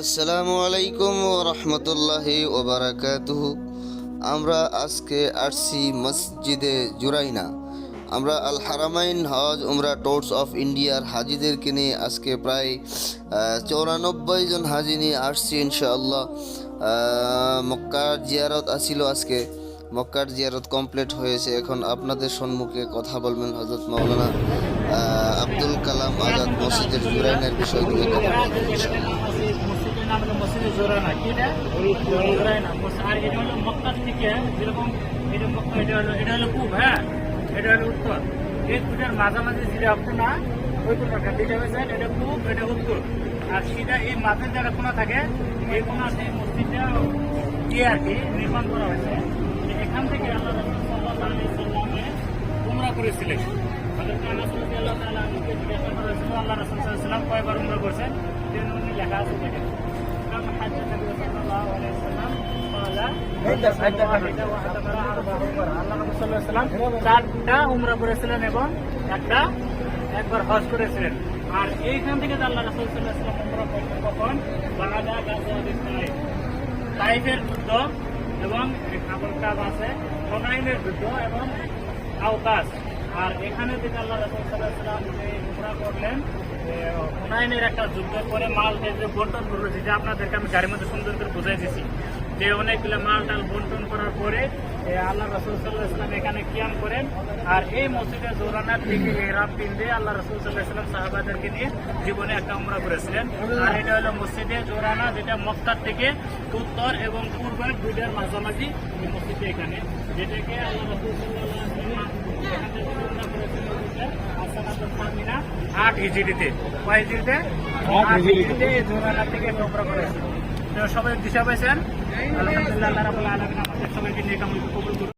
আসসালামু আলাইকুম ওয়া রাহমাতুল্লাহি ওয়া বারাকাতুহু। আমরা আজকে আসছি মসজিদে জুরাইনা। আমরা আল হারামাইন হজ উমরা ট্যুরস অফ ইন্ডিয়ার হাজিদেরকে নিয়ে আজকে প্রায় 94 জন হাজি নিয়ে আসছি ইনশাআল্লাহ। মক্কার জিয়ারত আসিল আজকে। মক্কার জিয়ারত কমপ্লিট হয়েছে। এখন আপনাদের সম্মুখে কথা বলবেন হযরত মাওলানা আব্দুল কালাম আজাদ মসজিদের জুরাইনার বিষয় নিয়ে কথা বলবেন ইনশাআল্লাহ। মসজিদের নাম হলো মসজিদে জোরানা। কি এটা? জোরানা। আর এটা হলো মক্কার থেকে যেরকম এটা মক্কা, এটা হলো পূব, হ্যাঁ, এটা হলো উত্তর। এই দুটার মাঝামাঝি যেটা হবে না, ওই কোণাটা দুইটা হয়েছে, এটা পূব, এটা উত্তর। আর সেটা এই মাঝের যারা কোণা থাকে, এই কোণাতে মসজিদটা দিয়ে আর কি নির্মাণ করা হয়েছে। এখান থেকে আল্লাহ রাসূল সাল্লাল্লাহু আলাইহি ওয়াসাল্লামে উমরা করেছিলেন। হযরত আনাস রাদিয়াল্লাহু তাআলা আনহুকে জিজ্ঞাসা করা হয়েছিল, আল্লাহ রাসূল সাল্লাল্লাহু আলাইহি ওয়াসাল্লাম কয়বার উমরা করেছেন? লেখা আছে দেখেন। কারণ হাজ্জা নবী সাল্লাল্লাহু আলাইহি ওয়াসাল্লাম আল্লাহ রাসূল সাল্লাল্লাহু আলাইহি ওয়াসাল্লাম 4টা উমরা করেছিলেন এবং একবার হজ করেছিলেন। আর এইখান থেকে আল্লাহ রাসূল সাল্লাল্লাহু আলাইহি ওয়াসাল্লাম উমরা করতেন কখন? বাগদা গাজওয়াতুল তাইফ, তাইফের যুদ্ধ এবং আবুল কাব আছে, হুনাইনের যুদ্ধ এবং আওতাস। আর এখানে থেকে আল্লাহ রাসূল সাল্লাল্লাহু আলাইহি ওয়াসাল্লাম উমরা করলেন হুনাইনের একটা যুদ্ধের পরে মাল যে বন্টন করেছে, যে আপনাদেরকে আমি গাড়ির মধ্যে সুন্দর করে বুঝাই দিছি, যে অনেকগুলো মাল টাল বন্টন করার পরে আল্লাহ রাসূল সাল্লাল্লাহু আলাইহি ওয়াসাল্লাম এখানে কিয়াম করেন। আর এই মসজিদে জোরানার থেকে ইহরাম পিন্দে আল্লাহ রাসূল সাল্লাল্লাহু আলাইহি ওয়াসাল্লাম সাহাবাদেরকে নিয়ে জীবনে একটা উমরা করেছিলেন। আর এটা হলো মসজিদে জোরানা, যেটা মক্কার থেকে উত্তর এবং পূর্বের দুইটার মাঝামাঝি এই মসজিদে, এখানে যেটাকে আল্লাহ রাসূল সাল্লাল্লাহু আলাইহি ওয়াসাল্লাম এখান থেকে উমরা করেছিলেন 8 হিজরিতে। কয় হিজরিতে? 8 হিজরিতে জোরানা থেকে উমরা করেছেন। তো সবাই দিশা পাইছেন। আলহামদুলিল্লাহ, আল্লাহ রাব্বুল আলামিন আমাদের সবাইকে নেক আমল কবুল করুন।